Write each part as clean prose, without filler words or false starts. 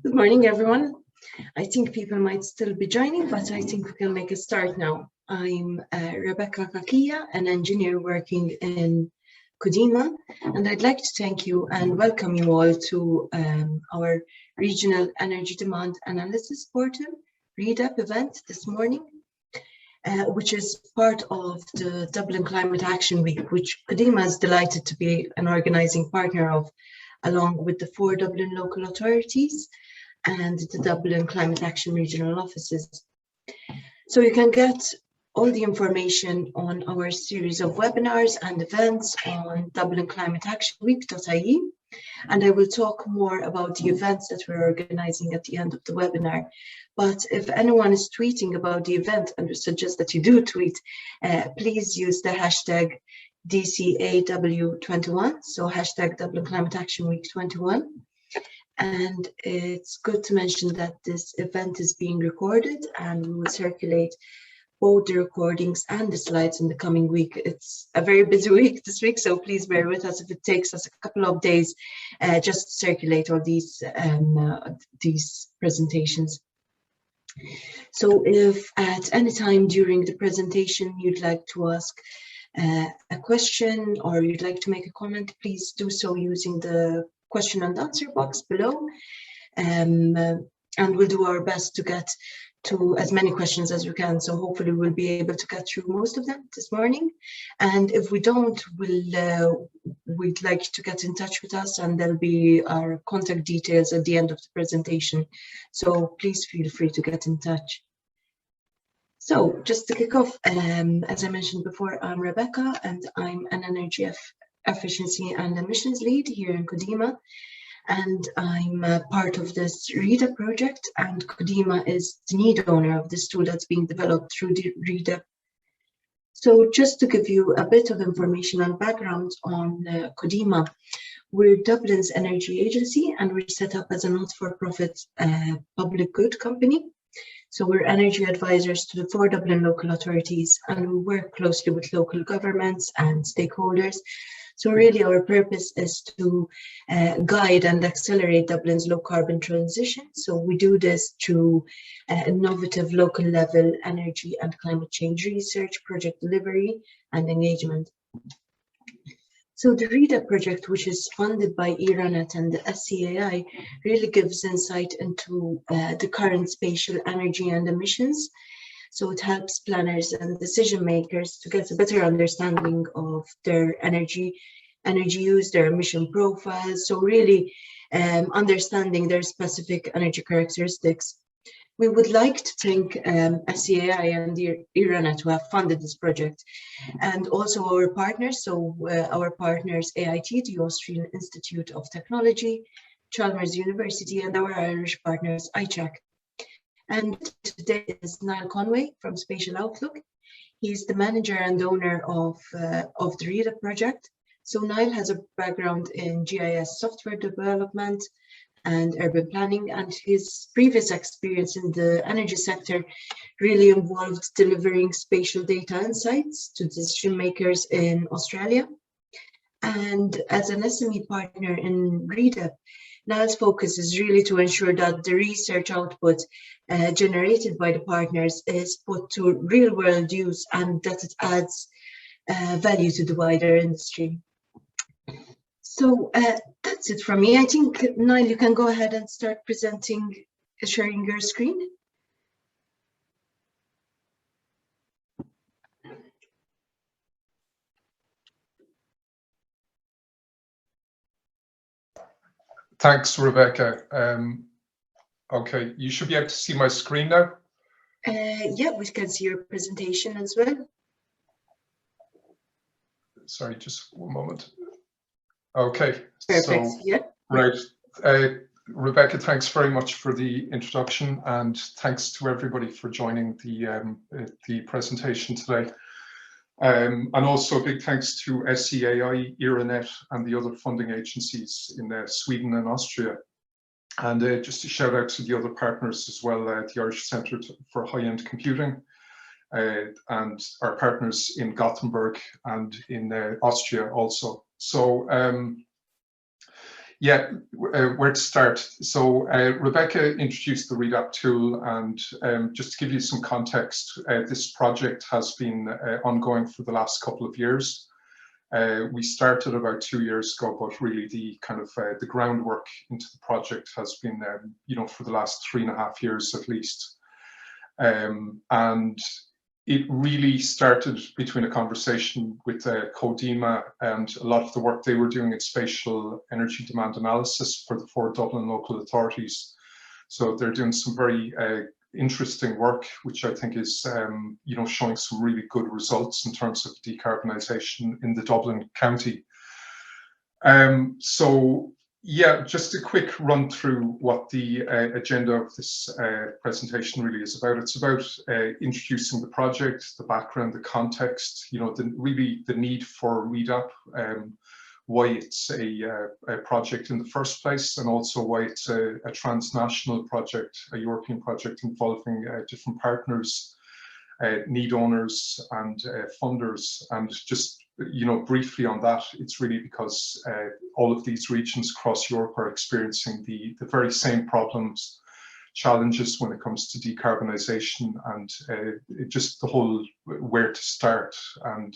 Good morning, everyone. I think people might still be joining, but I think we can make a start now. I'm Rebecca Kakia, an engineer working in Codema, and I'd like to thank you and welcome you all to our Regional Energy Demand Analysis Portal, REDAP event this morning, which is part of the Dublin Climate Action Week, which Codema is delighted to be an organising partner of, along with the 4 Dublin local authorities and the Dublin Climate Action regional offices. So you can get all the information on our series of webinars and events on dublinclimateactionweek.ie, and I will talk more about the events that we're organising at the end of the webinar. But if anyone is tweeting about the event, and we suggest that you do tweet, please use the hashtag DCAW21, so hashtag Dublin Climate Action Week 21. And it's good to mention that this event is being recorded and we will circulate both the recordings and the slides in the coming week. It's a very busy week this week, so please bear with us if it takes us a couple of days just to circulate all these presentations. So if at any time during the presentation you'd like to ask a question or you'd like to make a comment, please do so using the question and answer box below, and we'll do our best to get to as many questions as we can. So hopefully we'll be able to get through most of them this morning. And if we don't, we'd like to get in touch with us, and there'll be our contact details at the end of the presentation. So please feel free to get in touch. So just to kick off, as I mentioned before, I'm Rebecca and I'm an energy efficiency and emissions lead here in Codema, and I'm part of this REDAP project, and Codema is the lead owner of this tool that's being developed through the REDAP. So just to give you a bit of information and background on Codema, we're Dublin's energy agency and we're set up as a not-for-profit public good company. So we're energy advisors to the 4 Dublin local authorities, and we work closely with local governments and stakeholders. So really our purpose is to guide and accelerate Dublin's low carbon transition. So we do this through innovative local level energy and climate change research, project delivery and engagement. So the REDAP project, which is funded by ERANET and the SCAI, really gives insight into the current spatial energy and emissions. So it helps planners and decision makers to get a better understanding of their energy use, their emission profiles. So really understanding their specific energy characteristics. We would like to thank SCAI and the ERANET who have funded this project, and also our partners. So our partners AIT, the Austrian Institute of Technology, Chalmers University, and our Irish partners ICHAC. And today is Niall Conway from Spatial Outlook. He's the manager and owner of the REDAP project. So Niall has a background in GIS software development and urban planning, and his previous experience in the energy sector really involved delivering spatial data insights to decision makers in Australia. And as an SME partner in REDAP, Niall's focus is really to ensure that the research output generated by the partners is put to real world use and that it adds value to the wider industry. So that's it from me. I think, Niall, you can go ahead and start presenting, sharing your screen. Thanks, Rebecca. Okay, you should be able to see my screen now. Yeah, we can see your presentation as well. Sorry, just one moment. Okay. Perfect. So, yeah. Right. Rebecca, thanks very much for the introduction, and thanks to everybody for joining the presentation today. And also a big thanks to SCAI, ERANET, and the other funding agencies in Sweden and Austria. And just a shout out to the other partners as well, the Irish Centre for High-End Computing, and our partners in Gothenburg and in Austria also. So Yeah, where to start? So Rebecca introduced the REDAP tool, and just to give you some context, this project has been ongoing for the last couple of years. We started about 2 years ago, but really the kind of the groundwork into the project has been, for the last 3.5 years at least. And it really started between a conversation with Codema and a lot of the work they were doing in spatial energy demand analysis for the 4 Dublin local authorities. So they're doing some very interesting work, which I think is, showing some really good results in terms of decarbonisation in the Dublin county. So yeah, just a quick run through what the agenda of this presentation really is about. It's about introducing the project, the background, the context, really the need for REDAP, why it's a project in the first place, and also why it's a transnational project, a European project involving different partners, need owners and funders. And just briefly on that, it's really because all of these regions across Europe are experiencing the very same problems, challenges when it comes to decarbonisation, and just the whole where to start and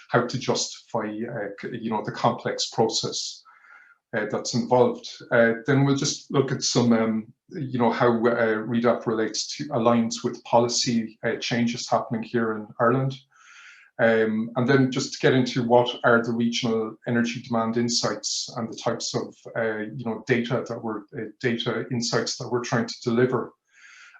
how to justify the complex process that's involved. Then we'll just look at some how REDAP aligns with policy changes happening here in Ireland. And then just to get into what are the regional energy demand insights and the types of data insights that we're trying to deliver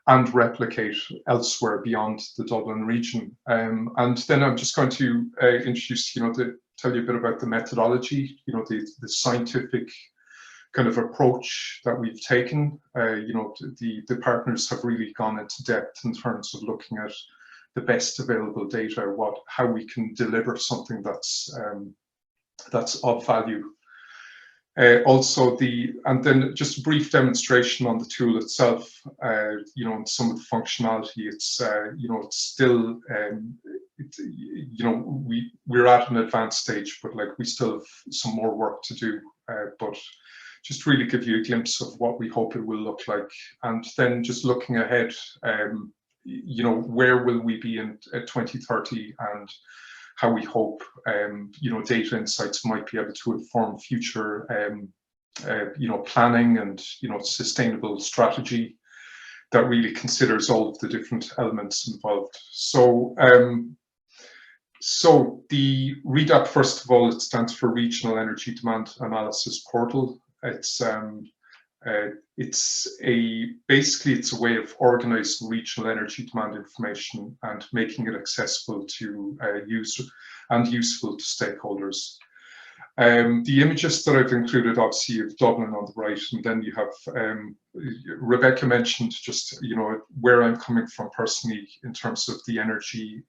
and replicate elsewhere beyond the Dublin region. And then I'm just going to introduce, to tell you a bit about the methodology, the scientific kind of approach that we've taken. The partners have really gone into depth in terms of looking at the best available data, how we can deliver something that's of value. And then just a brief demonstration on the tool itself, and some of the functionality. It's still, we're at an advanced stage, but we still have some more work to do, but just really give you a glimpse of what we hope it will look like. And then just looking ahead, where will we be in 2030, and how we hope data insights might be able to inform future planning and sustainable strategy that really considers all of the different elements involved. So so the REDAP, first of all, it stands for Regional Energy Demand Analysis Portal. Basically it's a way of organizing regional energy demand information and making it accessible to users and useful to stakeholders. The images that I've included, obviously, of Dublin on the right, and then you have Rebecca mentioned just where I'm coming from personally in terms of the energy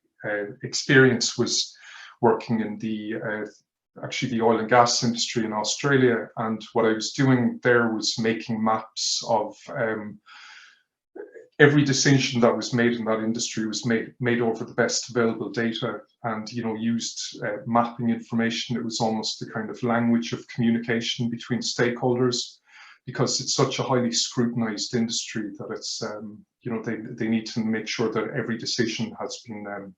experience was working in the oil and gas industry in Australia, and what I was doing there was making maps of every decision that was made in that industry was made over the best available data, and used mapping information. It was almost the kind of language of communication between stakeholders, because it's such a highly scrutinized industry that it's they need to make sure that every decision has been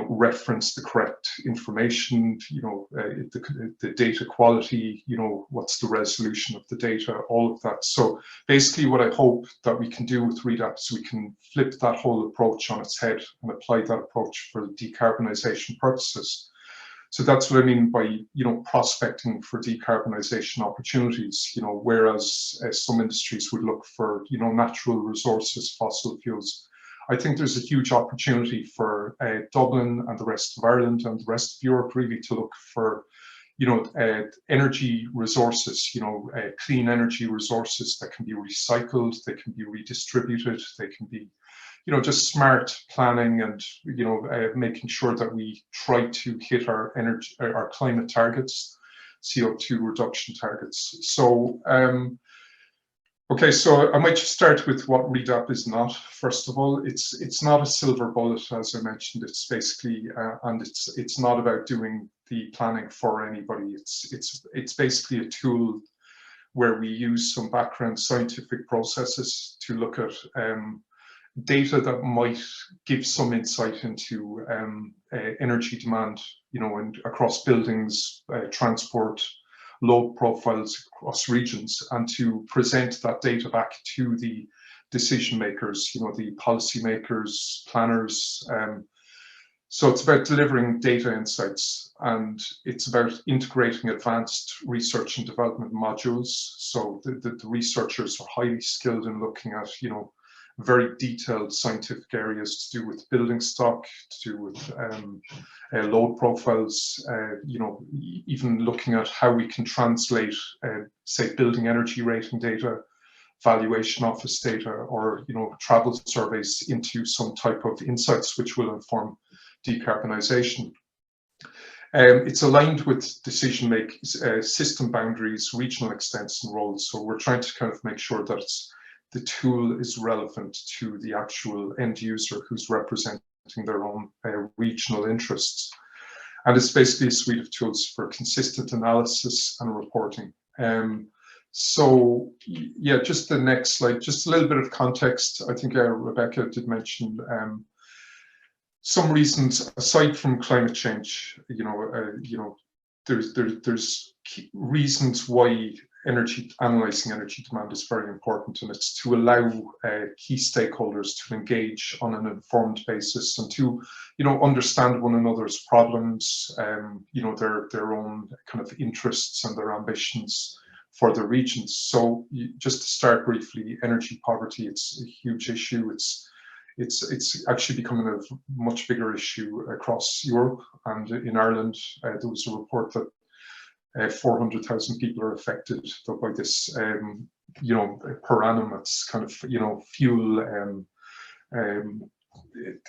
reference the correct information, the data quality, what's the resolution of the data, all of that. So basically what I hope that we can do with REDAP is we can flip that whole approach on its head and apply that approach for decarbonisation purposes. So that's what I mean by, prospecting for decarbonisation opportunities, whereas some industries would look for, natural resources, fossil fuels. I think there's a huge opportunity for Dublin and the rest of Ireland and the rest of Europe really to look for, energy resources, clean energy resources that can be recycled, they can be redistributed, they can be, just smart planning and, making sure that we try to hit our climate targets, CO2 reduction targets. So, okay, so I might just start with what REDAP is not. First of all, it's not a silver bullet, as I mentioned. It's basically, and it's not about doing the planning for anybody. It's basically a tool where we use some background scientific processes to look at data that might give some insight into energy demand, and across buildings, transport, load profiles across regions, and to present that data back to the decision makers, the policy makers, planners. So it's about delivering data insights, and it's about integrating advanced research and development modules. So the researchers are highly skilled in looking at, very detailed scientific areas to do with building stock, to do with load profiles, even looking at how we can translate, say, building energy rating data, valuation office data, or travel surveys into some type of insights which will inform decarbonisation. It's aligned with decision making, system boundaries, regional extents and roles. So we're trying to kind of make sure that the tool is relevant to the actual end user who's representing their own regional interests. And it's basically a suite of tools for consistent analysis and reporting. So yeah, just the next slide, just a little bit of context. I think Rebecca did mention some reasons aside from climate change. There's reasons why analysing energy demand is very important, and it's to allow key stakeholders to engage on an informed basis and to understand one another's problems, their own kind of interests and their ambitions for the regions. So just to start briefly, energy poverty, it's a huge issue. It's actually becoming a much bigger issue across Europe, and in Ireland there was a report that 400,000 people are affected by this, per annum. It's kind of, fuel,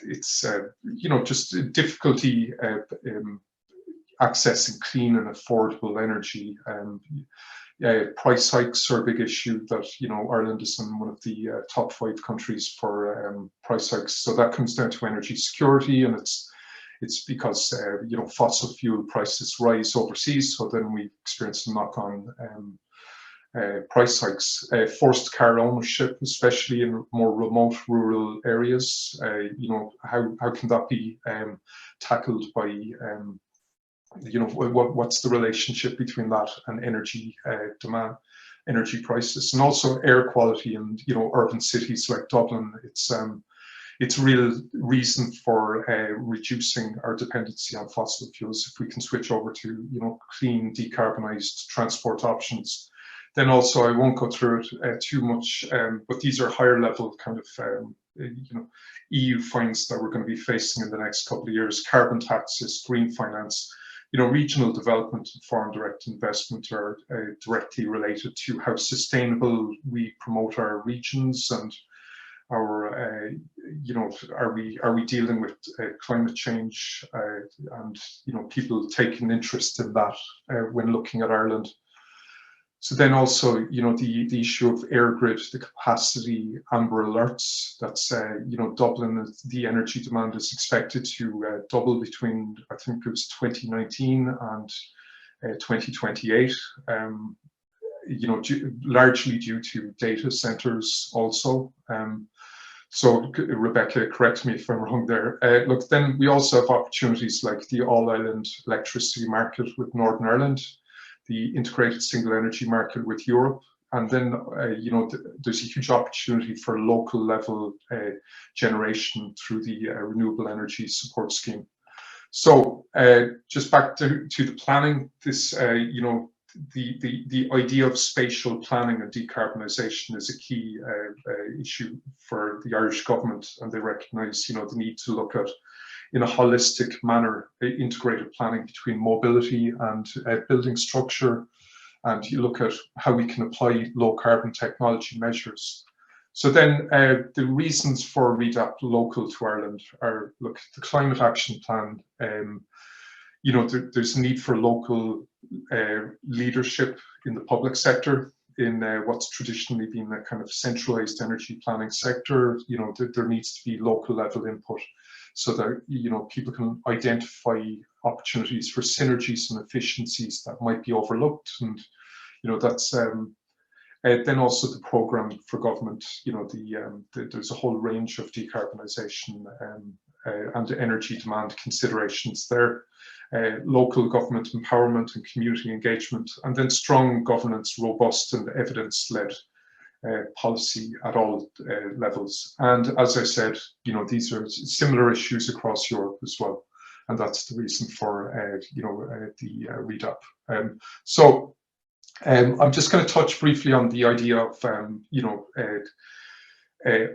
it's, just difficulty accessing clean and affordable energy. Price hikes are a big issue that, Ireland is in one of the top 5 countries for price hikes. So that comes down to energy security, and it's because fossil fuel prices rise overseas, so then we experience a knock-on price hikes. Forced car ownership, especially in more remote rural areas, how can that be tackled by what's the relationship between that and energy demand, energy prices, and also air quality. And urban cities like Dublin, it's a real reason for reducing our dependency on fossil fuels. If we can switch over to clean, decarbonised transport options, then also I won't go through it too much, but these are higher level kind of EU fines that we're going to be facing in the next couple of years. Carbon taxes, green finance, regional development and foreign direct investment are directly related to how sustainable we promote our regions, and our are we dealing with climate change, and people taking interest in that when looking at Ireland. So then also the issue of air grid, the capacity, amber alerts. That's Dublin, the energy demand is expected to double between, I think it was 2019 and 2028. Largely due to data centers also. So Rebecca, correct me if I'm wrong there. Look, then we also have opportunities like the all-island electricity market with Northern Ireland, the integrated single energy market with Europe, and then there's a huge opportunity for local level generation through the renewable energy support scheme. So just back to the planning, this the idea of spatial planning and decarbonisation is a key issue for the Irish government, and they recognise the need to look at, in a holistic manner, integrated planning between mobility and building structure, and you look at how we can apply low carbon technology measures. So then the reasons for REDAP local to Ireland are, look, the Climate Action Plan, there's a need for local leadership in the public sector, in what's traditionally been a kind of centralized energy planning sector. There needs to be local level input so that people can identify opportunities for synergies and efficiencies that might be overlooked, and that's Then also the programme for government, you know, there's a whole range of decarbonisation and energy demand considerations there. Local government empowerment and community engagement, and then strong governance, robust and evidence-led policy at all levels. And as I said, you know, these are similar issues across Europe as well, and that's the reason for the REDAP. I'm just going to touch briefly on the idea of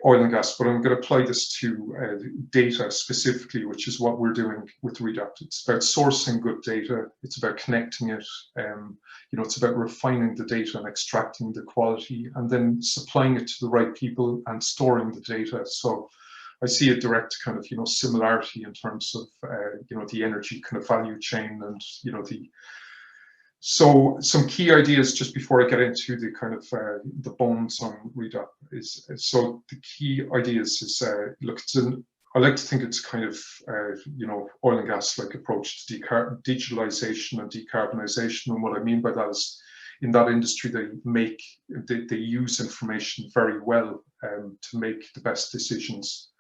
oil and gas, but I'm going to apply this to data specifically, which is what we're doing with REDAP. It's about sourcing good data. It's about connecting it. It's about refining the data and extracting the quality, and then supplying it to the right people and storing the data. So I see a direct kind of similarity in terms of the energy kind of value chain, and So some key ideas just before I get into the kind of the bones on REDAP is, so the key ideas is, look, I like to think it's kind of, oil and gas like approach to digitalization and decarbonisation. And what I mean by that is, in that industry, they use information very well to make the best decisions.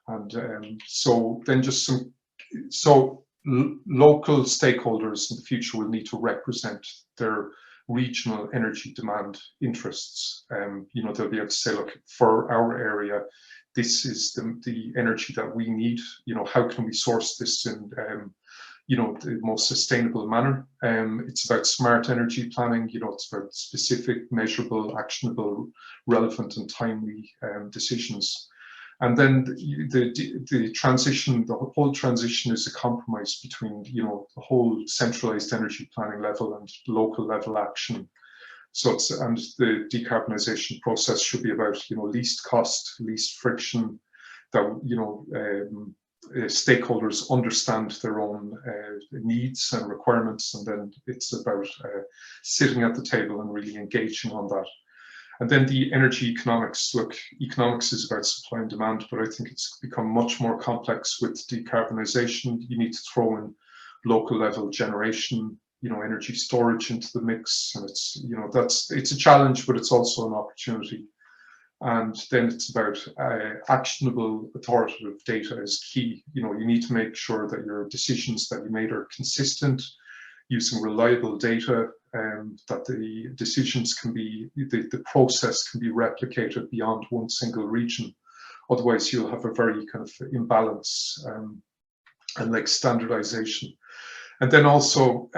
And so then just local stakeholders in the future will need to represent their regional energy demand interests. They'll be able to say, look, for our area, this is the energy that we need. How can we source this in the most sustainable manner? It's about smart energy planning. It's about specific, measurable, actionable, relevant and timely decisions. And then the transition, the whole transition is a compromise between, the whole centralized energy planning level and local level action. So and the decarbonisation process should be about, least cost, least friction, that, stakeholders understand their own needs and requirements. And then it's about sitting at the table and really engaging on that. And then the energy economics. Look, economics is about supply and demand, but I think it's become much more complex with decarbonisation. You need to throw in local level generation, energy storage into the mix. And it's a challenge, but it's also an opportunity. And then it's about actionable, authoritative data is key. You need to make sure that your decisions that you made are consistent, using reliable data, that the decisions can be, the process can be replicated beyond one single region. Otherwise, you'll have a very kind of imbalance and like standardization. And then also,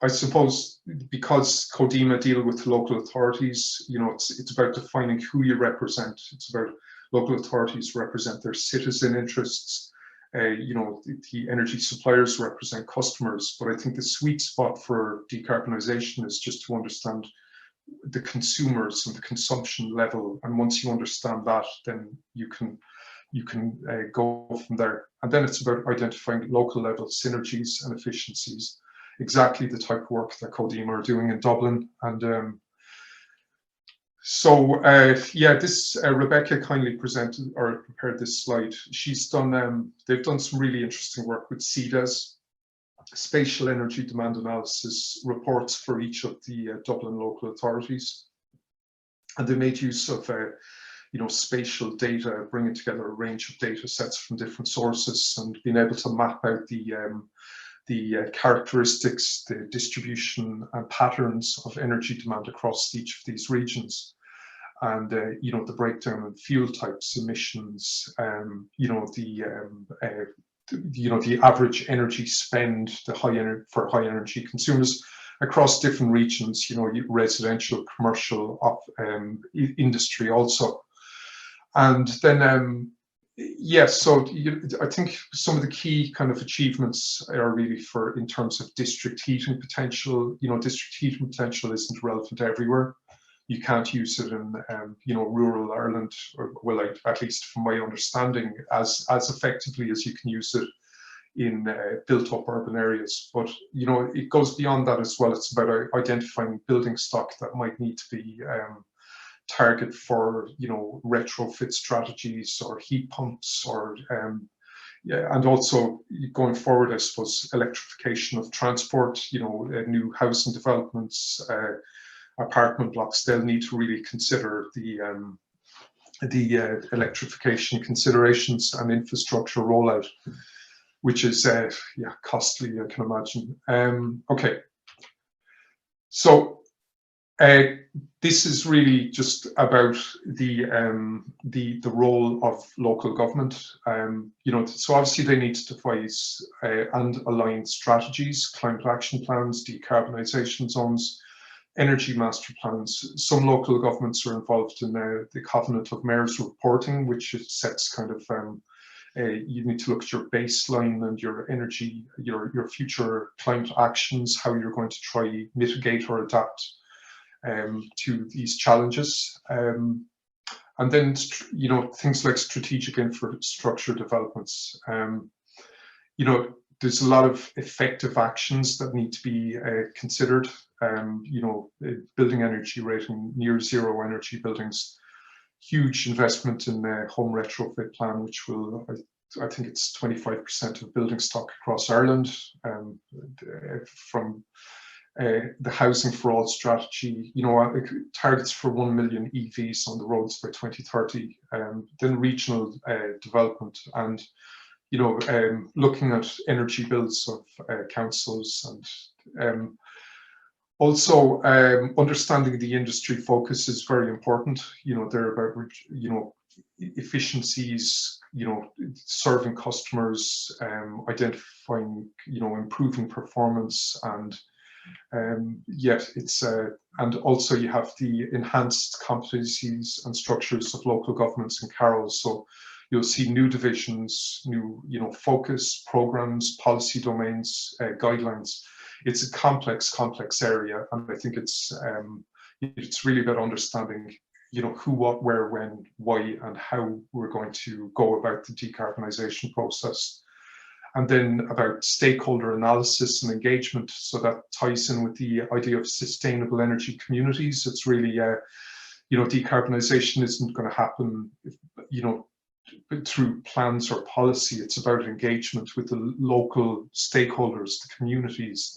I suppose, because Codema deal with local authorities, it's about defining who you represent. It's about local authorities represent their citizen interess. The energy suppliers represent customers, but I think the sweet spot for decarbonisation is just to understand the consumers and the consumption level. And once you understand that, then you can go from there. And then it's about identifying local level synergies and efficiencies, exactly the type of work that Codema are doing in Dublin. And this Rebecca kindly presented or prepared this slide. She's done, they've done some really interesting work with CEDAS, spatial energy demand analysis reports for each of the Dublin local authorities. And they made use of, spatial data, bringing together a range of data sets from different sources and being able to map out the characteristics, the distribution and patterns of energy demand across each of these regions. And the breakdown in fuel types, emissions, the average energy spend, for high energy consumers across different regions, residential, commercial, industry also. And then so I think some of the key kind of achievements are really in terms of district heating potential. District heating potential isn't relevant everywhere. You can't use it in, rural Ireland, or, well, at least from my understanding, as effectively as you can use it in built-up urban areas. But it goes beyond that as well. It's about identifying building stock that might need to be targeted for, retrofit strategies or heat pumps, or and also going forward, I suppose, electrification of transport. New housing developments. apartment blocks, they'll need to really consider the electrification considerations and infrastructure rollout, which is costly, I can imagine. Okay, so this is really just about the role of local government. So obviously they need to devise and align strategies, climate action plans, decarbonisation zones, energy master plans. Some local governments are involved in the Covenant of Mayors reporting, which sets kind of you need to look at your baseline and your energy, your future climate actions, how you're going to try mitigate or adapt to these challenges. And then, things like strategic infrastructure developments. There's a lot of effective actions that need to be considered. Building energy rating, near zero energy buildings, huge investment in the home retrofit plan, which will, I think it's 25% of building stock across Ireland, from the Housing for All strategy, targets for 1 million EVs on the roads by 2030, then regional development, and looking at energy bills of councils, and also understanding the industry focus is very important. They're about efficiencies, serving customers, identifying, improving performance, and and also you have the enhanced competencies and structures of local governments and CAROLs. So you'll see new divisions, new focus, programs, policy domains, guidelines. It's a complex area, and I think it's really about understanding who, what, where, when, why, and how we're going to go about the decarbonisation process. And then about stakeholder analysis and engagement. So that ties in with the idea of sustainable energy communities. It's really, decarbonisation isn't going to happen, through plans or policy. It's about engagement with the local stakeholders, the communities,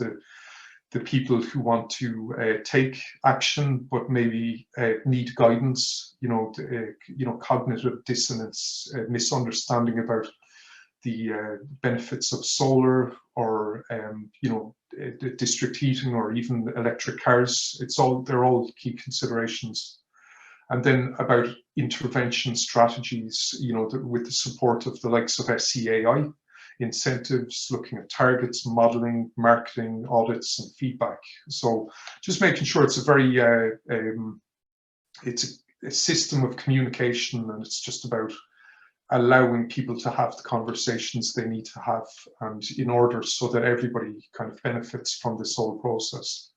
the people who want to take action, but maybe need guidance, cognitive dissonance, misunderstanding about the benefits of solar, or district heating, or even electric cars. They're all key considerations. And then about intervention strategies, with the support of the likes of SCAI, incentives, looking at targets, modeling, marketing, audits, and feedback. So just making sure it's a very it's a system of communication, and it's just about allowing people to have the conversations they need to have, and in order so that everybody kind of benefits from this whole process.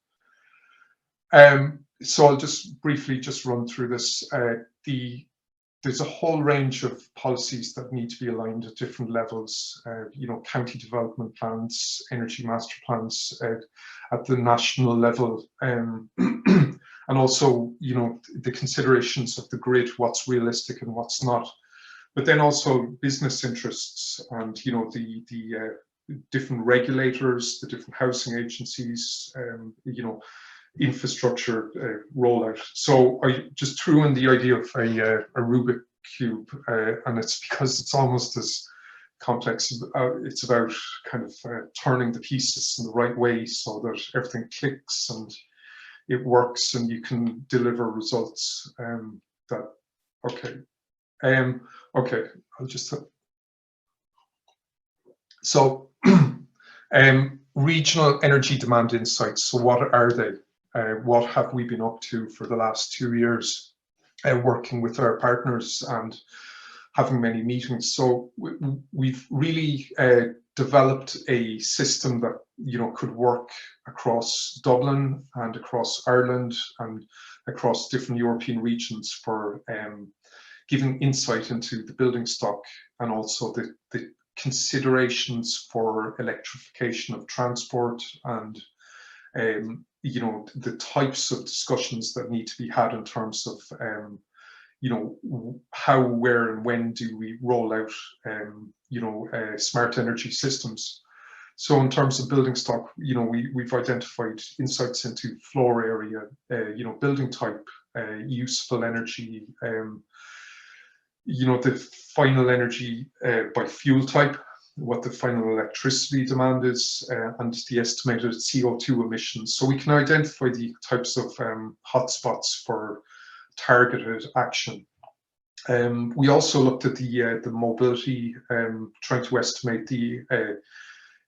So I'll just briefly run through this. There's a whole range of policies that need to be aligned at different levels, county development plans, energy master plans at the national level, and also, the considerations of the grid, what's realistic and what's not. But then also business interests, and the different regulators, the different housing agencies, infrastructure rollout. So I just threw in the idea of a Rubik cube, and it's because it's almost as complex. It's about kind of turning the pieces in the right way so that everything clicks and it works, and you can deliver results. Okay, I'll just. So, regional energy demand insights. So what are they? What have we been up to for the last 2 years, working with our partners and having many meetings? So we've really developed a system that could work across Dublin and across Ireland and across different European regions for giving insight into the building stock, and also the considerations for electrification of transport, and the types of discussions that need to be had in terms of how, where, and when do we roll out smart energy systems. So in terms of building stock, we've identified insights into floor area, building type, useful energy, the final energy by fuel type, what the final electricity demand is, and the estimated CO2 emissions. So we can identify the types of hotspots for targeted action. We also looked at the mobility, trying to estimate the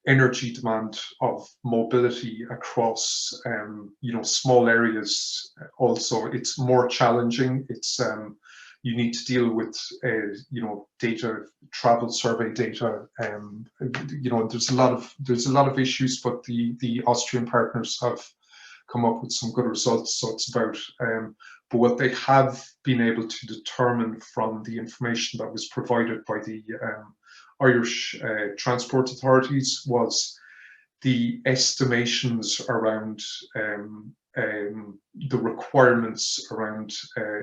energy demand of mobility across small areas. Also, it's more challenging. It's you need to deal with data, travel survey data. There's a lot of issues, but the Austrian partners have come up with some good results. So it's about but what they have been able to determine from the information that was provided by the Irish transport authorities was the estimations around the requirements around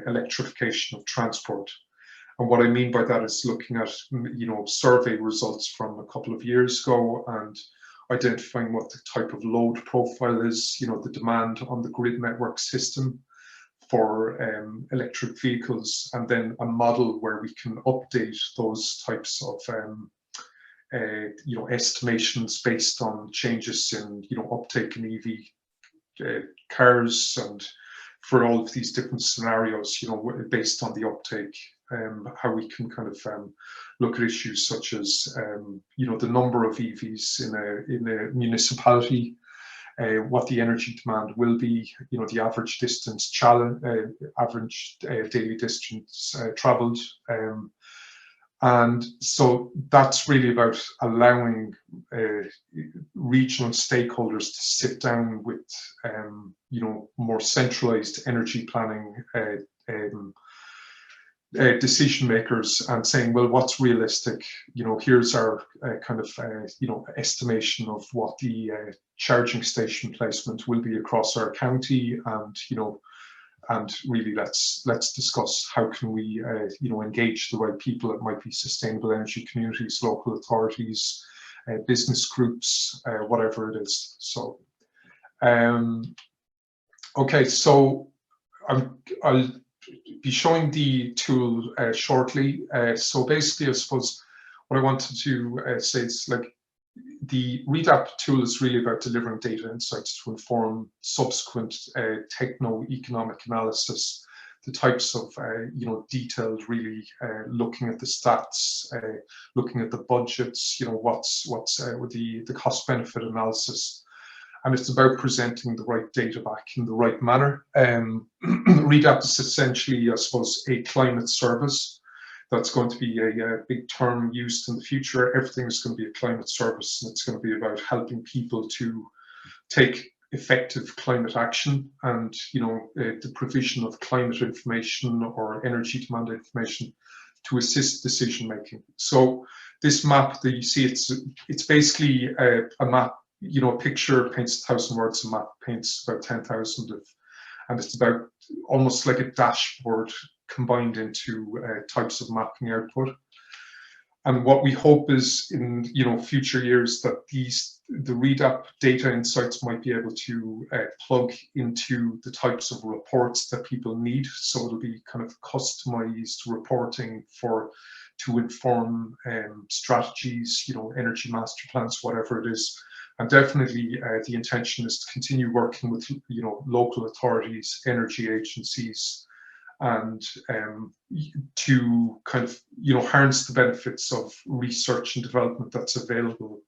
electrification of transport. And what I mean by that is looking at survey results from a couple of years ago and identifying what the type of load profile is, the demand on the grid network system for electric vehicles, and then a model where we can update those types of estimations based on changes in uptake in EV cars, and for all of these different scenarios, based on the uptake, how we can kind of look at issues such as the number of EVs in a municipality, what the energy demand will be, the average distance average daily distance traveled, and so that's really about allowing regional stakeholders to sit down with more centralized energy planning decision makers and saying, well, what's realistic? Here's our kind of estimation of what the charging station placement will be across our county, and really let's discuss how can we engage the right people. It might be sustainable energy communities, local authorities, business groups, whatever it is. So okay, so I'll be showing the tool shortly. So basically, I suppose what I wanted to say is, like, the REDAP tool is really about delivering data insights to inform subsequent techno-economic analysis, the types of detailed, really looking at the stats, looking at the budgets, what's with the cost benefit analysis. And it's about presenting the right data back in the right manner. REDAP is essentially, I suppose, a climate service. That's going to be a big term used in the future. Everything is going to be a climate service, and it's going to be about helping people to take effective climate action, and the provision of climate information or energy demand information to assist decision making. So this map that you see, it's basically a map. A picture paints 1,000 words, a map paints about 10,000 and it's about almost like a dashboard combined into types of mapping output. And what we hope is in future years that the REDAP data insights might be able to plug into the types of reports that people need. So it'll be kind of customized reporting to inform strategies, energy master plans, whatever it is. And definitely the intention is to continue working with local authorities, energy agencies, and to kind of harness the benefits of research and development that's available,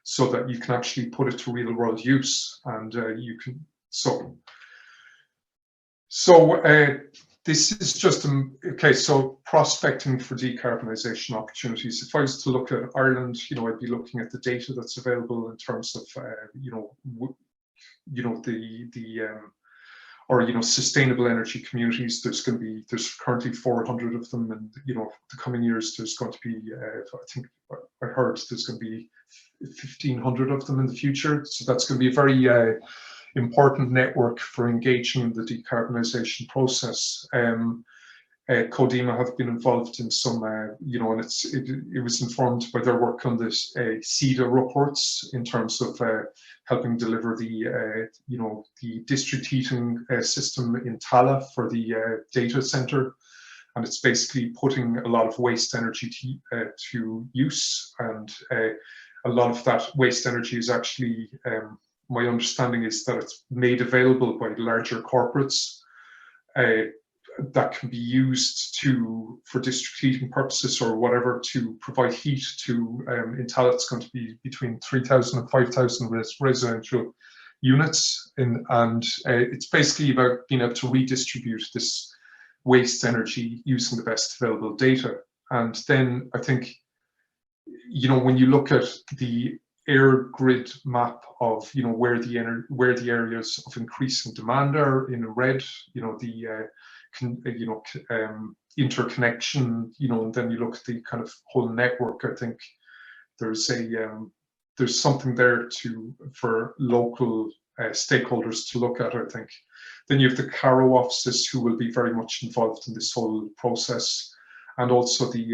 so that you can actually put it to real world use, and you can this is just okay. So prospecting for decarbonisation opportunities. If I was to look at Ireland, I'd be looking at the data that's available in terms of sustainable energy communities. There's currently 400 of them, and the coming years there's going to be I think I heard there's going to be 1,500 of them in the future. So that's going to be a very important network for engaging in the decarbonisation process. Codema have been involved in some, you know, and it was informed by their work on this CEDA reports in terms of helping deliver the, you know, the district heating system in Tala for the data center. And it's basically putting a lot of waste energy to use, and a lot of that waste energy is actually, my understanding is that it's made available by larger corporates that can be used for district heating purposes or whatever, to provide heat to, in Tala it's going to be between 3,000 and 5,000 residential units, and it's basically about being able to redistribute this waste energy using the best available data. And then I think, you know, when you look at the air grid map of, you know, where the areas of increasing demand are in red, you know, the interconnection, you know, and then you look at the kind of whole network. I think there's something there for local stakeholders to look at, I think. Then you have the Caro offices, who will be very much involved in this whole process, and also the,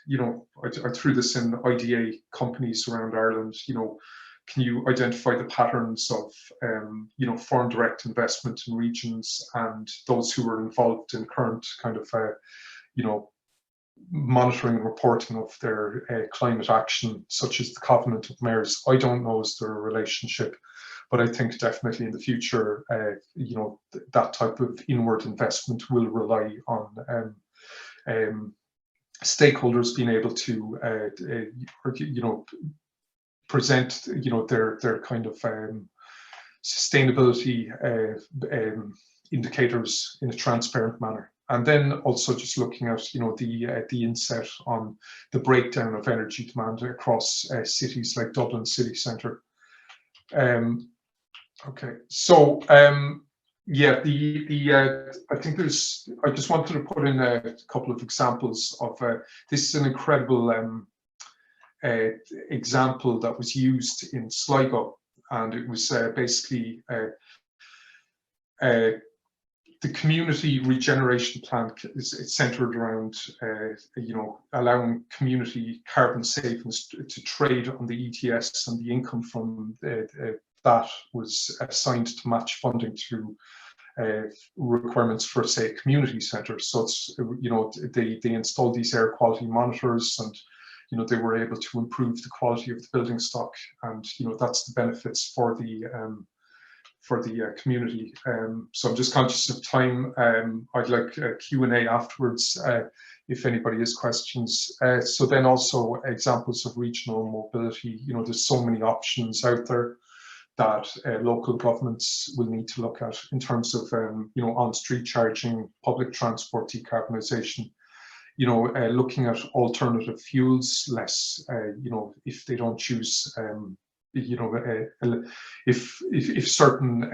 you know, I threw this in, IDA companies around Ireland. You know, can you identify the patterns of, you know, foreign direct investment in regions, and those who are involved in current kind of, you know, monitoring and reporting of their climate action, such as the Covenant of Mayors. I don't know is there a relationship, but I think definitely in the future, you know, that type of inward investment will rely on stakeholders being able to, you know, present, you know, their kind of sustainability indicators in a transparent manner. And then also just looking at, you know, the inset on the breakdown of energy demand across cities like Dublin city centre. Okay, so yeah, I think I just wanted to put in a couple of examples of this is an incredible example that was used in Sligo, and it was basically the community regeneration plan is centered around, you know, allowing community carbon savings to trade on the ETS, and the income from that was assigned to match funding to requirements for, say, community centres. So it's, you know, they installed these air quality monitors, and, you know, they were able to improve the quality of the building stock, and, you know, that's the benefits for the community. So I'm just conscious of time. I'd like a Q&A afterwards if anybody has questions. So then also examples of regional mobility. You know, there's so many options out there that local governments will need to look at in terms of, you know, on-street charging, public transport decarbonisation, you know, looking at alternative fuels less, you know, if they don't choose, you know, if certain,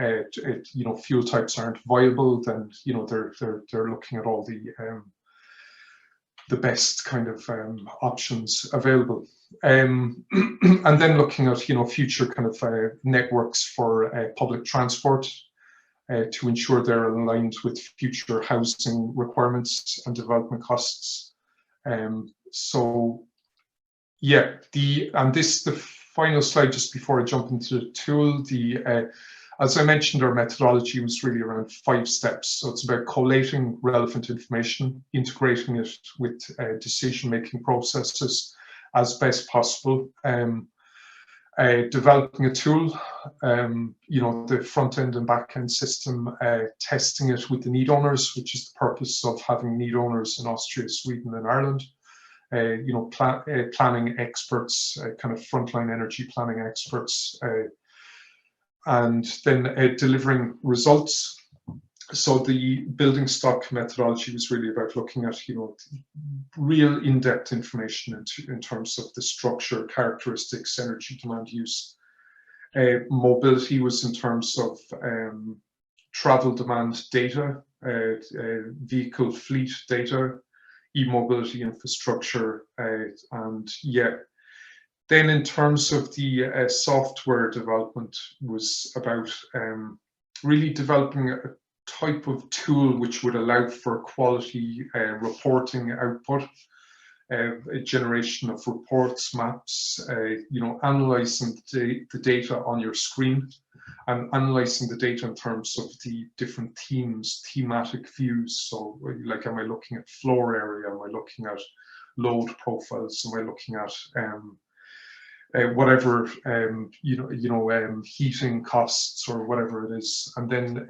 you know, fuel types aren't viable, then, you know, they're looking at all the best kind of options available. And then looking at, you know, future kind of networks for public transport to ensure they're aligned with future housing requirements and development costs. So yeah, the final slide just before I jump into the tool, as I mentioned, our methodology was really around 5 steps. So it's about collating relevant information, integrating it with decision-making processes as best possible, developing a tool, you know, the front-end and back-end system, testing it with the need owners, which is the purpose of having need owners in Austria, Sweden, and Ireland. You know, planning experts, kind of frontline energy planning experts, and then delivering results. So the building stock methodology was really about looking at, you know, real in-depth information in terms of the structure, characteristics, energy demand use. Mobility was in terms of travel demand data, vehicle fleet data, e-mobility infrastructure, and yeah. Then in terms of the software development was about really developing type of tool which would allow for quality reporting output, a generation of reports, maps, analyzing the data on your screen, and analyzing the data in terms of the different themes, thematic views. So like, am I looking at floor area? Am I looking at load profiles? Am I looking at whatever, heating costs or whatever it is? And then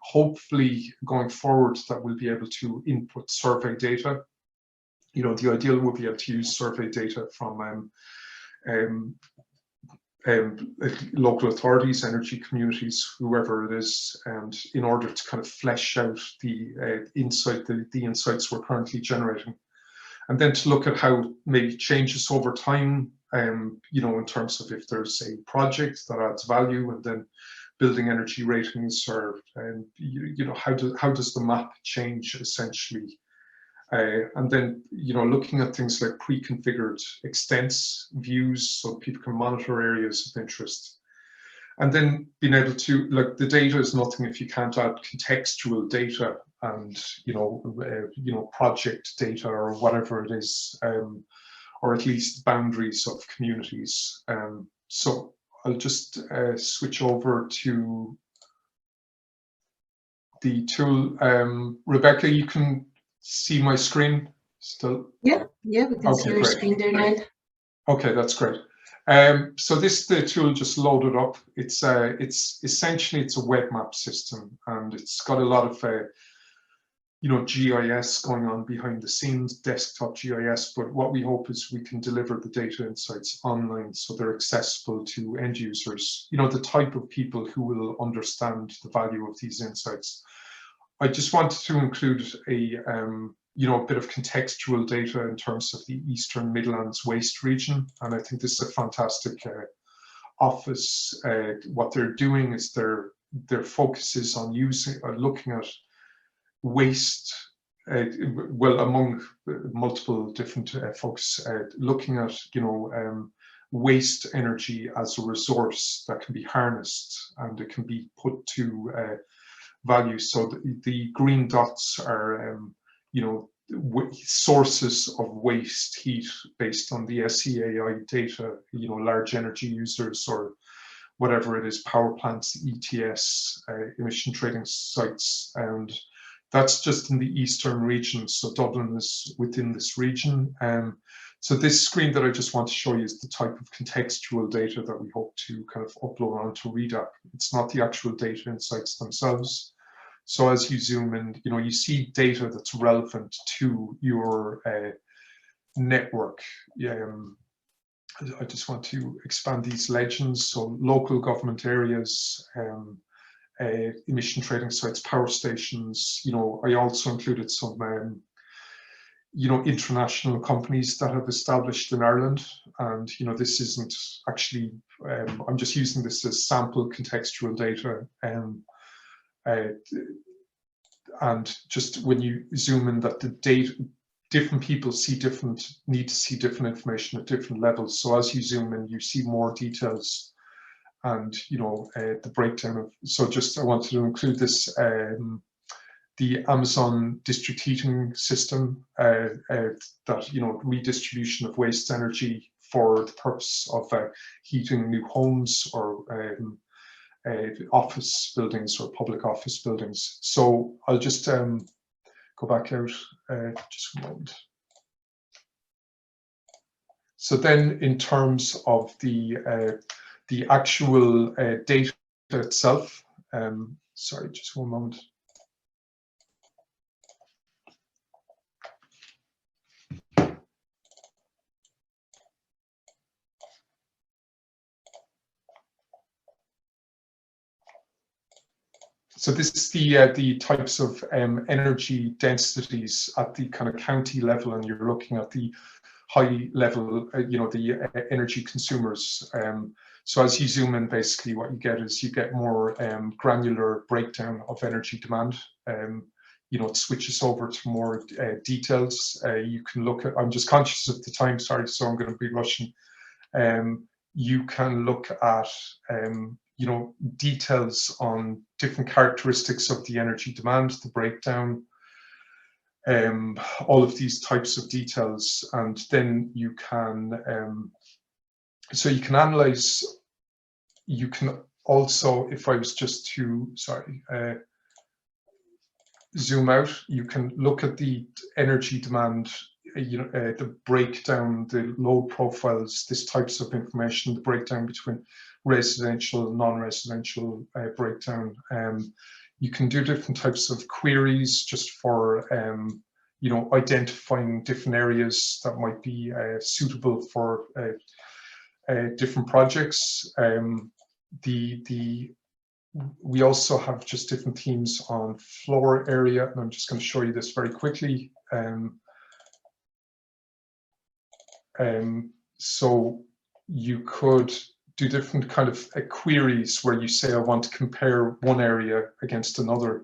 hopefully going forward that we'll be able to input survey data. The ideal would be able to use survey data from local authorities, energy communities, whoever it is, and in order to kind of flesh out the insights we're currently generating, and then to look at how maybe changes over time, in terms of if there's a project that adds value, and then building energy ratings, or how does the map change essentially. And then, looking at things like pre-configured extents views so people can monitor areas of interest. And then being able to, like, the data is nothing if you can't add contextual data and, project data or whatever it is, or at least boundaries of communities. So I'll just switch over to the tool. Rebecca, you can see my screen still? Yeah, we can see your screen there now. Okay, that's great. So the tool just loaded up. It's essentially a web map system, and it's got a lot of GIS going on behind the scenes, desktop GIS. But what we hope is we can deliver the data insights online, so they're accessible to end users. The type of people who will understand the value of these insights. I just wanted to include a bit of contextual data in terms of the Eastern Midlands waste region, and I think this is a fantastic office. What they're doing is their focus is on looking at waste. Among multiple different folks, looking at waste energy as a resource that can be harnessed and it can be put to value. So the green dots are, sources of waste heat based on the SEAI data, large energy users or whatever it is, power plants, ETS, emission trading sites. And that's just in the Eastern region. So Dublin is within this region. So this screen that I just want to show you is the type of contextual data that we hope to kind of upload onto REDAP. It's not the actual data insights themselves. So as you zoom in, you see data that's relevant to your network. I just want to expand these legends. So local government areas, emission trading sites, power stations. I also included some international companies that have established in Ireland. And, this isn't actually, I'm just using this as sample contextual data. And just when you zoom in, that the data, different people need to see different information at different levels. So as you zoom in, you see more details and, the breakdown of, so just I wanted to include this, the Amazon district heating system, that, redistribution of waste energy for the purpose of heating new homes or office buildings or public office buildings. So I'll just go back out just a moment. So then in terms of the actual data itself, sorry, just one moment. So this is the types of energy densities at the kind of county level, and you're looking at the high level, the energy consumers. So as you zoom in, basically what you get is you get more granular breakdown of energy demand. It switches over to more details. You can look at, I'm just conscious of the time, sorry, so I'm going to be rushing. You can look at, you know, details on different characteristics of the energy demand, the breakdown, all of these types of details. And then you can, so you can analyze, you can also, if I was just to, zoom out, you can look at the energy demand, you know, the breakdown, the load profiles, these types of information, the breakdown between residential, non-residential breakdown. You can do different types of queries just for, you know, identifying different areas that might be suitable for different projects. We also have just different themes on floor area, and I'm just going to show you this very quickly. So you could do different kind of queries where you say, I want to compare one area against another,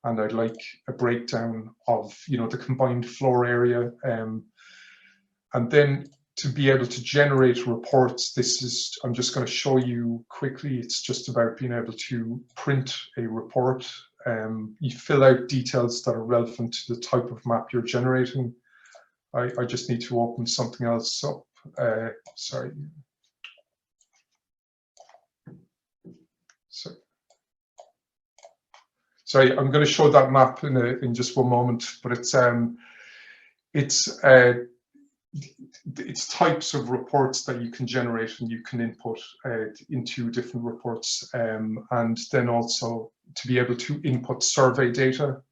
and I'd like a breakdown of, you know, the combined floor area. And then to be able to generate reports, this is, I'm just going to show you quickly, it's just about being able to print a report. You fill out details that are relevant to the type of map you're generating. I just need to open something else up. Sorry. Sorry, I'm going to show that map in just one moment, but it's types of reports that you can generate and you can input into different reports, and then also to be able to input survey data.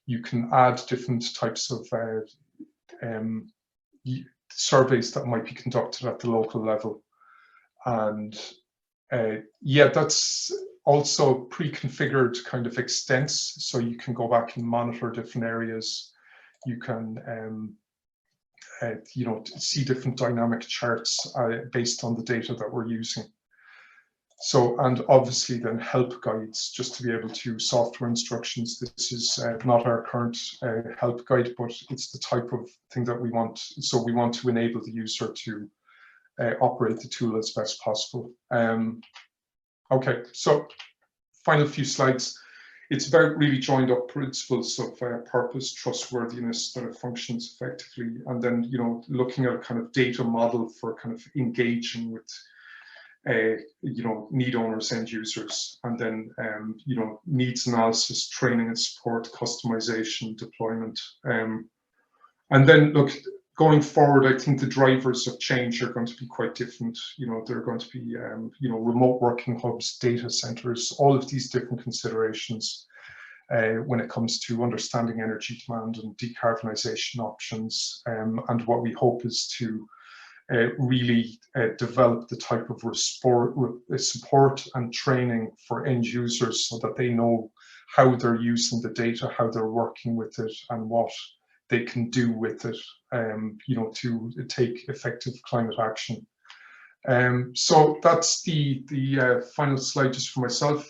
You can add different types of surveys that might be conducted at the local level, and yeah, that's also pre-configured kind of extents, so you can go back and monitor different areas. You can you know, see different dynamic charts based on the data that we're using. So, and obviously then help guides, just to be able to software instructions. This is not our current help guide, but it's the type of thing that we want. So we want to enable the user to operate the tool as best possible. Okay, so final few slides. It's about really joined up principles of purpose, trustworthiness, that it functions effectively, and then, you know, looking at a kind of data model for kind of engaging with, you know, need owners, end users, and then, you know, needs analysis, training and support, customization, deployment. And then look, going forward, I think the drivers of change are going to be quite different. You know, they're going to be, you know, remote working hubs, data centers, all of these different considerations when it comes to understanding energy demand and decarbonisation options. And what we hope is to really develop the type of support and training for end users so that they know how they're using the data, how they're working with it, and what they can do with it, you know, to take effective climate action. So that's the final slide just for myself.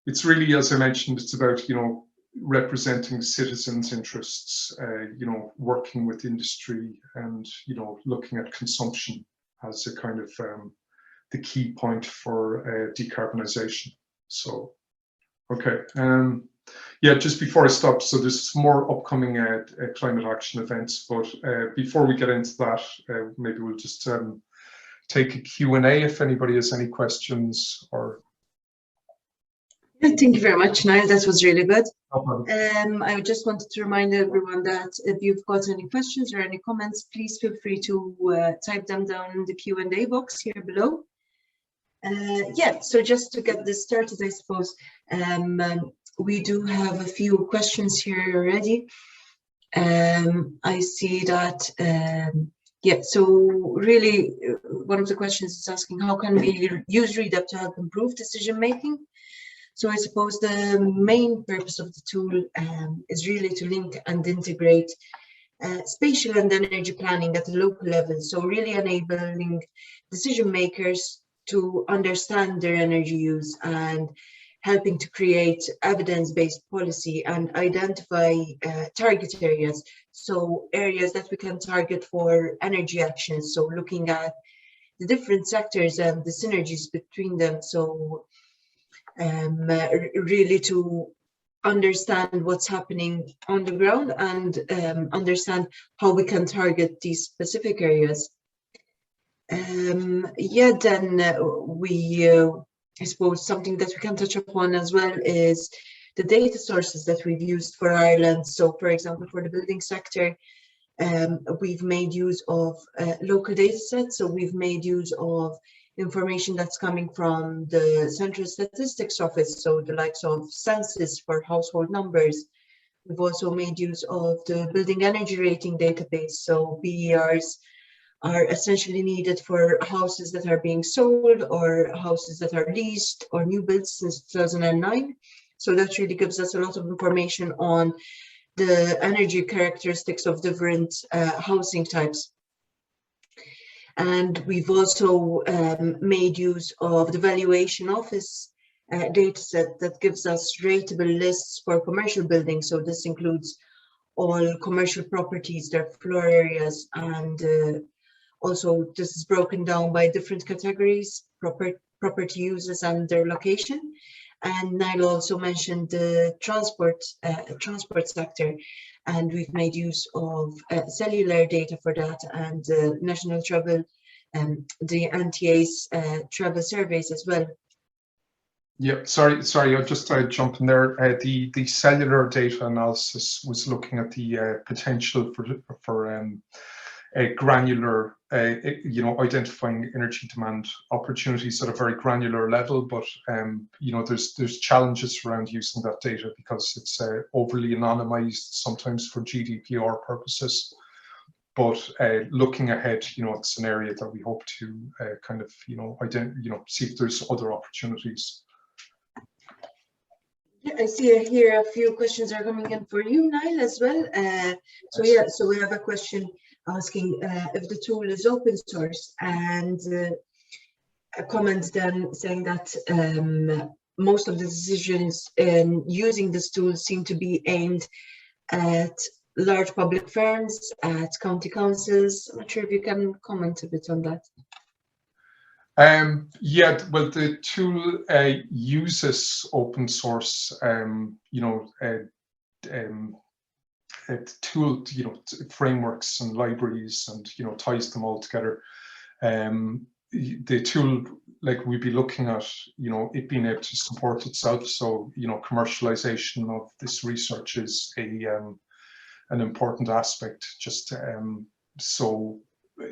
It's really, as I mentioned, it's about, you know, representing citizens' interests, you know, working with industry, and, you know, looking at consumption as a kind of the key point for decarbonisation. So, okay. Yeah, just before I stop, so there's more upcoming climate action events, but before we get into that, maybe we'll just take a Q&A if anybody has any questions. Or Thank you very much, Niall. That was really good. No problem. I just wanted to remind everyone that if you've got any questions or any comments, please feel free to type them down in the Q&A box here below. Yeah, so just to get this started, I suppose, we do have a few questions here already. I see that, yeah, so really one of the questions is asking, how can we use REDAP to help improve decision making? So I suppose the main purpose of the tool is really to link and integrate spatial and energy planning at the local level. So really enabling decision makers to understand their energy use and helping to create evidence-based policy and identify target areas. So areas that we can target for energy actions. So looking at the different sectors and the synergies between them. So really to understand what's happening on the ground and understand how we can target these specific areas. Yeah, then I suppose something that we can touch upon as well is the data sources that we've used for Ireland. So, for example, for the building sector, we've made use of local data sets. So we've made use of information that's coming from the Central Statistics Office, so the likes of census for household numbers. We've also made use of the Building Energy Rating database. So BERs are essentially needed for houses that are being sold or houses that are leased or new builds since 2009. So that really gives us a lot of information on the energy characteristics of different housing types. And we've also made use of the Valuation Office dataset that gives us rateable lists for commercial buildings. So this includes all commercial properties, their floor areas, and also this is broken down by different categories, property uses and their location. And Niall also mentioned the transport sector, and we've made use of cellular data for that, and national travel and the NTA's travel surveys as well. Yeah, sorry, I'll just jump in there. The cellular data analysis was looking at the potential for a granular, identifying energy demand opportunities at a very granular level. But there's challenges around using that data because it's overly anonymized sometimes for GDPR purposes. But looking ahead, it's an area that we hope to see if there's other opportunities. Yeah, I see here a few questions are coming in for you, Niall, as well. So we have a question asking if the tool is open source, and a comment then saying that most of the decisions in using this tool seem to be aimed at large public firms, at county councils. I'm not sure if you can comment a bit on that. Yeah, well, the tool uses open source, tool, frameworks and libraries, and ties them all together. The tool, like we'd be looking at, it being able to support itself. So, commercialization of this research is an important aspect. So.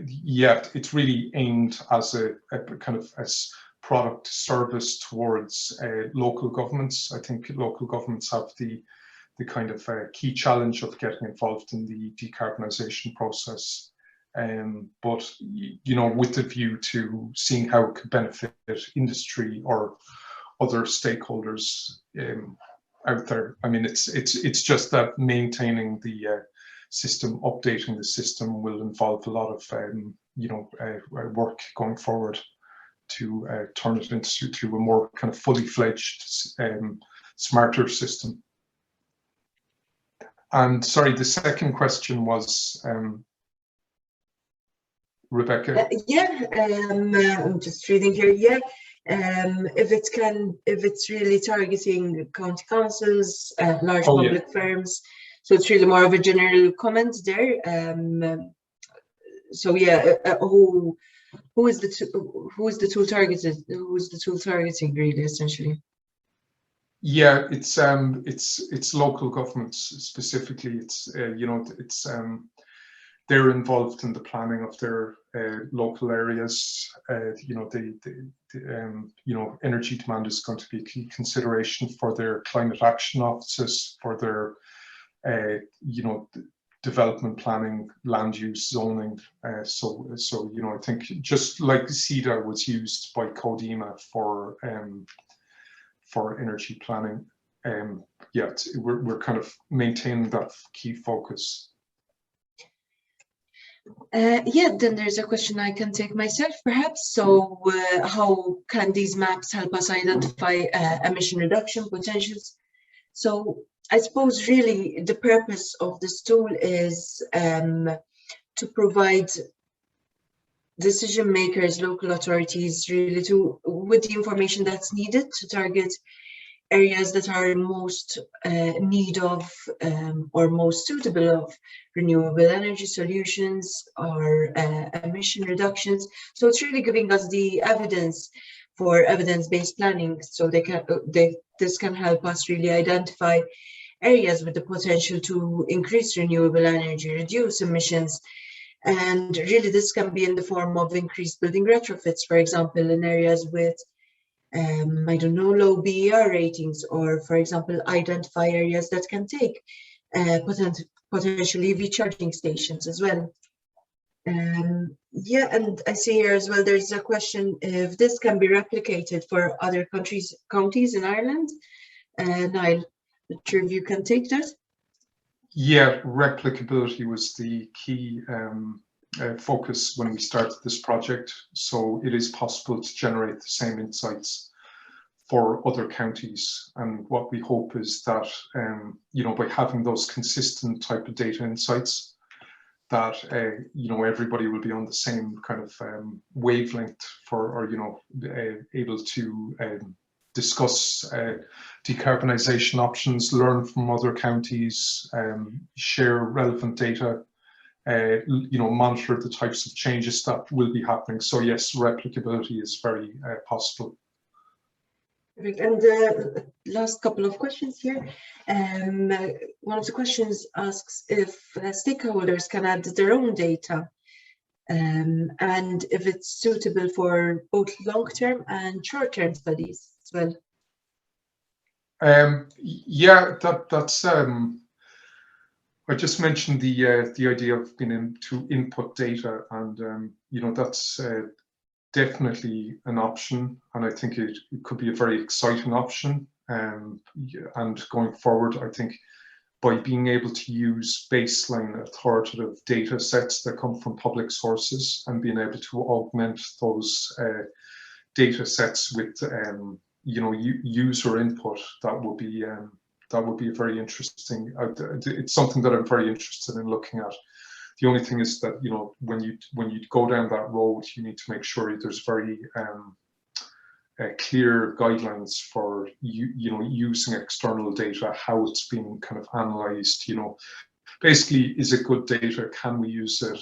Yeah, it's really aimed as a kind of as product service towards local governments. I think local governments have the kind of key challenge of getting involved in the decarbonisation process, but with the view to seeing how it could benefit industry or other stakeholders out there. I mean, it's just that maintaining the system, updating the system will involve a lot of work going forward to turn it into a more kind of fully fledged, smarter system. And sorry, the second question was, Rebecca. I'm just reading here. Yeah, if it's really targeting county councils, large public firms. So it's really more of a general comment there. So yeah, who is the tool targeted? Who is the tool targeting really, essentially? Yeah, it's local governments specifically. It's they're involved in the planning of their local areas. Energy demand is going to be a key consideration for their climate action offices, for their development planning, land use, zoning. So I think just like CEDA was used by Codema for energy planning, we're kind of maintaining that key focus. Yeah, then there's a question I can take myself, perhaps. So how can these maps help us identify emission reduction potentials? So I suppose really the purpose of this tool is to provide decision makers, local authorities, really with the information that's needed to target areas that are most need of or most suitable of renewable energy solutions or emission reductions. So it's really giving us the evidence for evidence-based planning, so this can help us really identify areas with the potential to increase renewable energy, reduce emissions, and really this can be in the form of increased building retrofits, for example, in areas with I don't know, low BER ratings, or for example, identify areas that can take potential EV charging stations as well. Yeah, and I see here as well, there's a question if this can be replicated for other counties in Ireland. Niall, not sure if you can take that. Yeah, replicability was the key focus when we started this project. So it is possible to generate the same insights for other counties. And what we hope is that, you know, by having those consistent type of data insights, that, you know, everybody will be on the same kind of wavelength or, you know, able to discuss decarbonisation options, learn from other counties, share relevant data, you know, monitor the types of changes that will be happening. So yes, replicability is very possible. Perfect. And the last couple of questions here. One of the questions asks if stakeholders can add their own data and if it's suitable for both long-term and short-term studies as well. Yeah, that's I just mentioned the idea of being able to input data, and you know, that's definitely an option, and I think it could be a very exciting option. And going forward, I think by being able to use baseline authoritative data sets that come from public sources and being able to augment those data sets with you know, user input, that would be very interesting. It's something that I'm very interested in looking at. The only thing is that, you know, when you go down that road, you need to make sure there's very clear guidelines for you know, using external data, how it's being kind of analysed. You know, basically, is it good data? Can we use it?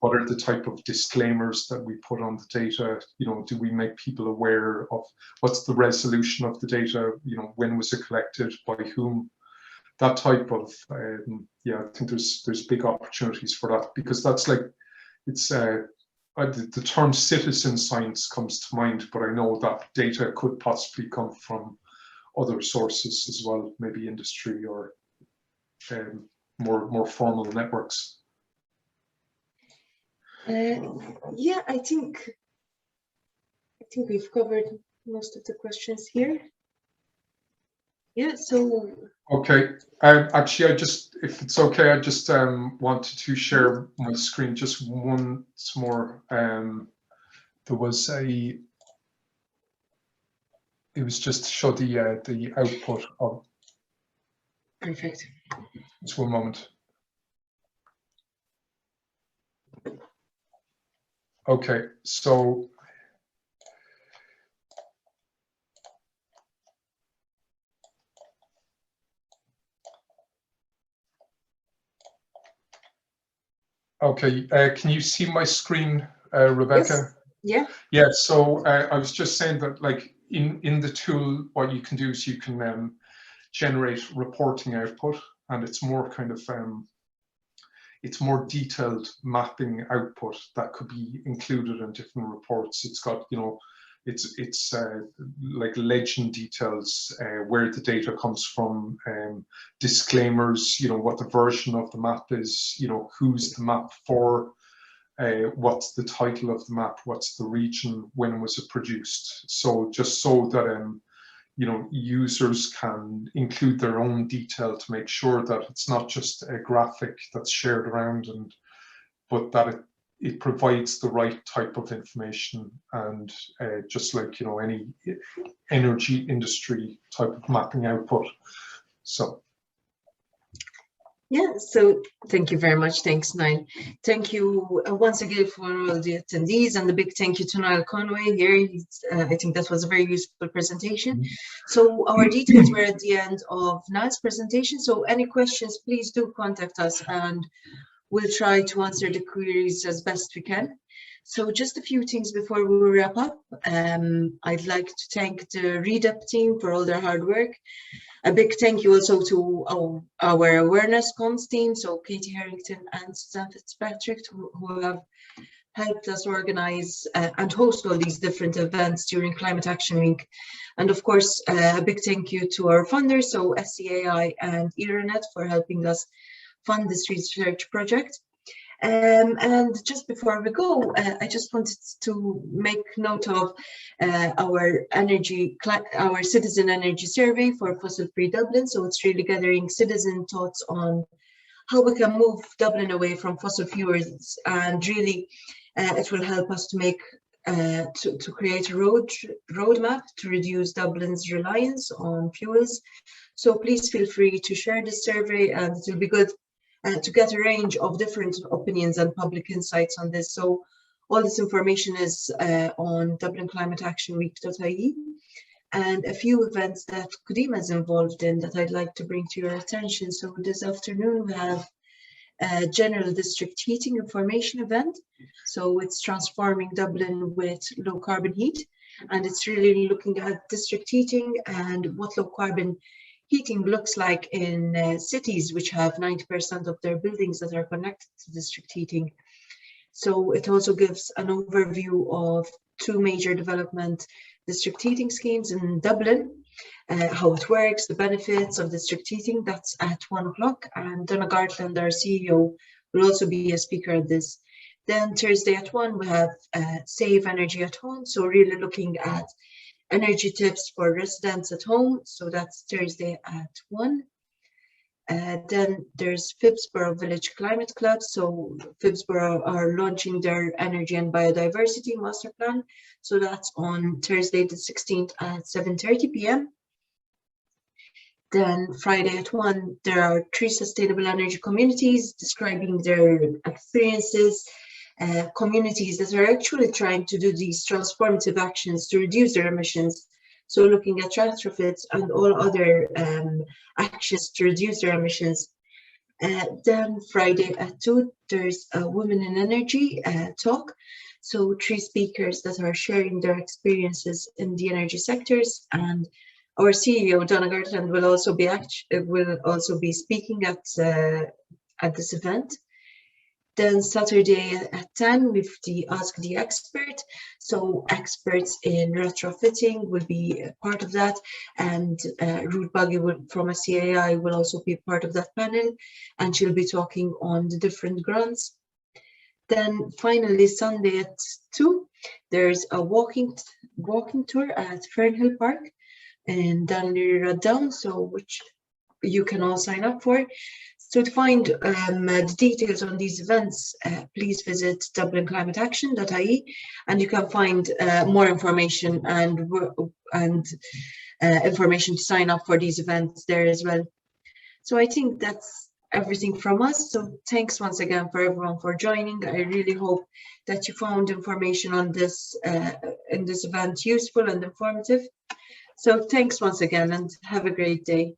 What are the type of disclaimers that we put on the data? You know, do we make people aware of what's the resolution of the data? You know, when was it collected, by whom? That type of yeah, I think there's big opportunities for that, because that's like, it's the term citizen science comes to mind, but I know that data could possibly come from other sources as well, maybe industry or more formal networks. Yeah, I think we've covered most of the questions here. Yeah, so. Okay, actually, if it's okay, I just wanted to share my screen just once more. There was it was just to show the output of. Perfect. Just one moment. Okay, so. Okay, can you see my screen, Rebecca? Yes. Yeah. Yeah, so I was just saying that, like, in the tool, what you can do is you can generate reporting output, and it's more kind of it's more detailed mapping output that could be included in different reports. It's got, you know, it's like legend details, where the data comes from, disclaimers, you know, what the version of the map is, you know, who's the map for, what's the title of the map, what's the region, when was it produced. So just so that you know, users can include their own detail to make sure that it's not just a graphic that's shared around, but that it provides the right type of information, and just like, you know, any energy industry type of mapping output. So. Yeah, so thank you very much. Thanks, Niall. Thank you once again for all the attendees, and a big thank you to Niall Conway here. I think that was a very useful presentation. So our details were at the end of Niall's presentation. So any questions, please do contact us and we'll try to answer the queries as best we can. So just a few things before we wrap up. I'd like to thank the REDAP team for all their hard work. A big thank you also to our awareness comms team, so Katie Harrington and Suzanne Fitzpatrick, who have helped us organize and host all these different events during Climate Action Week. And of course, a big thank you to our funders, so SCAI and ERANET, for helping us fund this research project. And just before we go, I just wanted to make note of our citizen energy survey for fossil-free Dublin. So it's really gathering citizen thoughts on how we can move Dublin away from fossil fuels, and really it will help us to make to create a roadmap to reduce Dublin's reliance on fuels. So please feel free to share this survey, and it will be good to get a range of different opinions and public insights on this. So all this information is on dublinclimateactionweek.ie, and a few events that Codema is involved in that I'd like to bring to your attention. So this afternoon we have a general district heating information event. So it's transforming Dublin with low carbon heat, and it's really looking at district heating and what low carbon heating looks like in cities which have 90% of their buildings that are connected to district heating. So it also gives an overview of two major development district heating schemes in Dublin, how it works, the benefits of district heating. That's at 1 o'clock, and Donna Gartland, our CEO, will also be a speaker at this. Then Thursday at 1, we have Save Energy at Home, so really looking at energy tips for residents at home. So that's Thursday at 1. Then there's Phibsborough Village Climate Club. So Phibsborough are launching their energy and biodiversity master plan. So that's on Thursday the 16th at 7:30 p.m. Then Friday at 1, there are 3 sustainable energy communities describing their experiences, communities that are actually trying to do these transformative actions to reduce their emissions. So looking at retrofits and all other actions to reduce their emissions. Then Friday at 2, there's a Women in Energy talk. So 3 speakers that are sharing their experiences in the energy sectors, and our CEO Donna Gartland will also be speaking at this event. Then Saturday at 10, with the Ask the Expert. So experts in retrofitting will be part of that, and Ruth Buggy from SCAI will also be part of that panel, and she'll be talking on the different grants. Then finally, Sunday at 2, there's a walking tour at Fernhill Park in Down, so which you can all sign up for. So to find the details on these events, please visit dublinclimateaction.ie, and you can find more information and information to sign up for these events there as well. So I think that's everything from us. So thanks once again for everyone for joining. I really hope that you found information on this in this event useful and informative. So thanks once again, and have a great day.